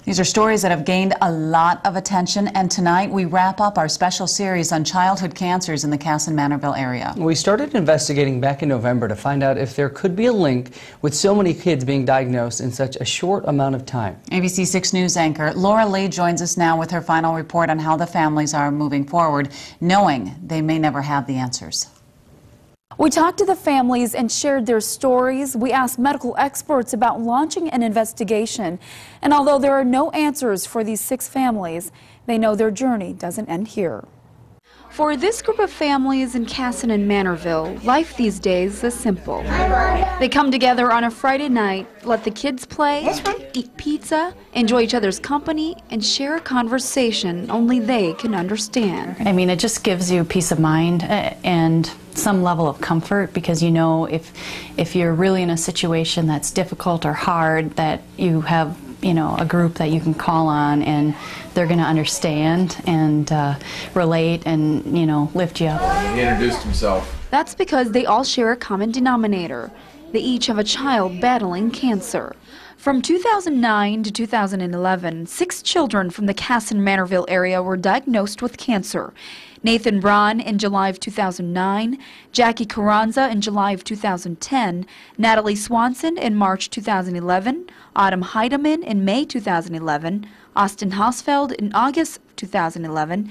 These are stories that have gained a lot of attention, and tonight we wrap up our special series on childhood cancers in the Kasson-Mantorville area. We started investigating back in November to find out if there could be a link with so many kids being diagnosed in such a short amount of time. ABC 6 News anchor Laura Lee joins us now with her final report on how the families are moving forward, knowing they may never have the answers. We talked to the families and shared their stories. We asked medical experts about launching an investigation. And although there are no answers for these 6 families, they know their journey doesn't end here. For this group of families in Kasson and Mantorville, life these days is simple. They come together on a Friday night, let the kids play, eat pizza, enjoy each other's company, and share a conversation only they can understand. I mean, it just gives you peace of mind and some level of comfort, because you know if you're really in a situation that's difficult or hard, that you have a group that you can call on, and they're going to understand and relate and, lift you up. He introduced himself. That's because they all share a common denominator. They each have a child battling cancer. From 2009 to 2011, 6 children from the Kasson-Mantorville area were diagnosed with cancer. Nathan Braun in July of 2009, Jackie Carranza in July of 2010, Natalie Swanson in March 2011, Autumn Heidemann in May 2011, Austin Hausfeld in August 2011,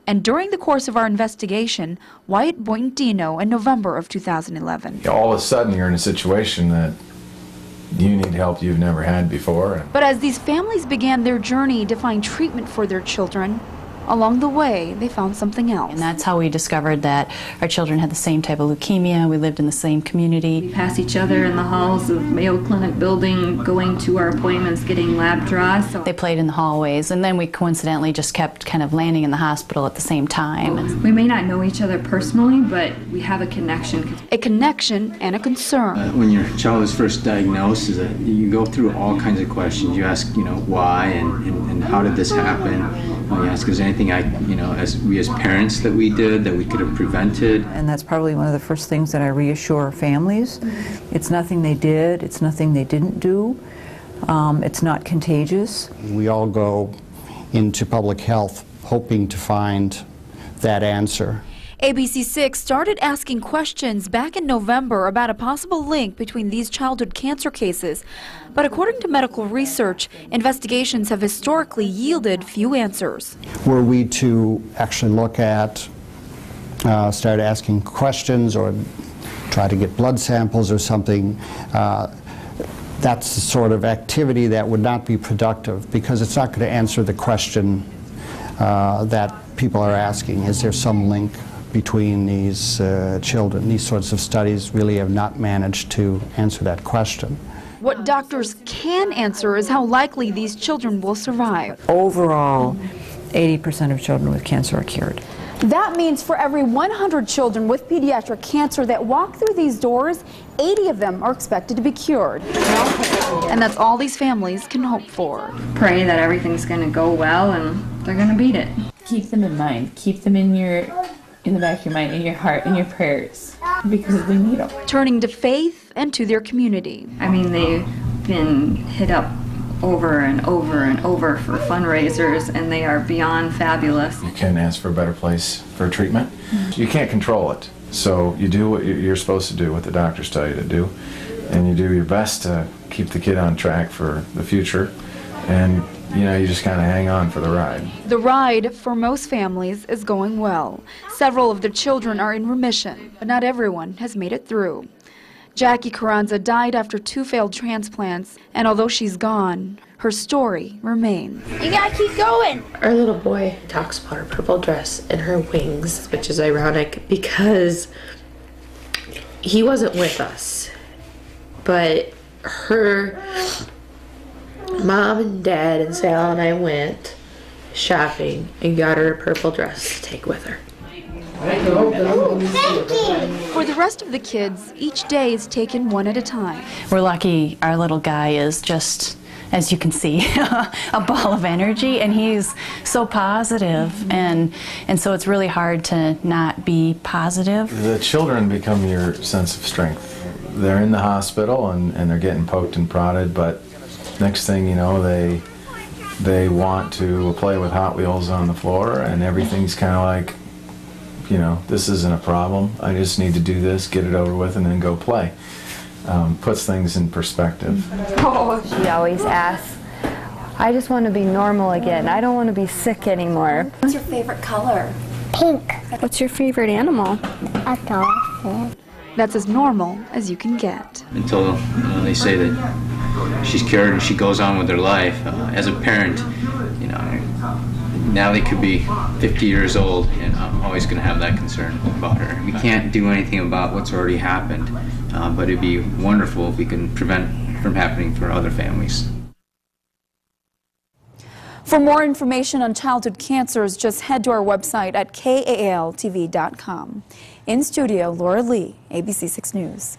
and during the course of our investigation, Wyatt Boynton-Dino in November of 2011. All of a sudden you're in a situation that you need help you've never had before. But as these families began their journey to find treatment for their children, along the way, they found something else. And that's how we discovered that our children had the same type of leukemia. We lived in the same community. We passed each other in the halls of Mayo Clinic building, going to our appointments, getting lab draws. They played in the hallways, and then we coincidentally just kept kind of landing in the hospital at the same time. We may not know each other personally, but we have a connection. A connection and a concern. When your child is first diagnosed, you go through all kinds of questions. You ask, why and how did this happen? You ask, is there anything as parents that we did that we could have prevented? And that's probably one of the first things that I reassure families. It's nothing they did, it's nothing they didn't do, it's not contagious. We all go into public health hoping to find that answer. ABC 6 started asking questions back in November about a possible link between these childhood cancer cases. But according to medical research, investigations have historically yielded few answers. Were we to actually look at, start asking questions or try to get blood samples or something, that's the sort of activity that would not be productive, because it's not going to answer the question that people are asking. Is there some link between these children? These sorts of studies really have not managed to answer that question. What doctors can answer is how likely these children will survive. Overall, 80% of children with cancer are cured. That means for every 100 children with pediatric cancer that walk through these doors, 80 of them are expected to be cured. And that's all these families can hope for. Pray that everything's going to go well and they're going to beat it. Keep them in mind. Keep them in the back of your mind, in your heart, in your prayers, because we need them. Turning to faith and to their community. I mean, they've been hit up over and over and over for fundraisers, and they are beyond fabulous. You can ask for a better place for treatment. You can't control it, so you do what you're supposed to do, what the doctors tell you to do, and you do your best to keep the kid on track for the future, and you just kind of hang on for the ride. The ride, for most families, is going well. Several of their children are in remission, but not everyone has made it through. Jackie Carranza died after 2 failed transplants, and although she's gone, her story remains. You gotta keep going! Our little boy talks about her purple dress and her wings, which is ironic because he wasn't with us, but her Mom and Dad and Sal and I went shopping and got her a purple dress to take with her. For the rest of the kids, each day is taken one at a time. We're lucky our little guy is just, as you can see, a ball of energy, and he's so positive, and so it's really hard to not be positive. The children become your sense of strength. They're in the hospital and they're getting poked and prodded, but next thing you know, they they want to play with Hot Wheels on the floor, and everything's kind of like, you know, this isn't a problem. I just need to do this, get it over with, and then go play. Puts things in perspective. She always asks, I just want to be normal again. I don't want to be sick anymore. What's your favorite color? Pink. What's your favorite animal? A dolphin. That's as normal as you can get. Until they say that she's cured and she goes on with her life. As a parent, you know, now they could be 50 years old, and I'm always going to have that concern about her. We can't do anything about what's already happened, but it'd be wonderful if we can prevent from happening for other families. For more information on childhood cancers, just head to our website at KALTV.com. In studio, Laura Lee, ABC 6 News.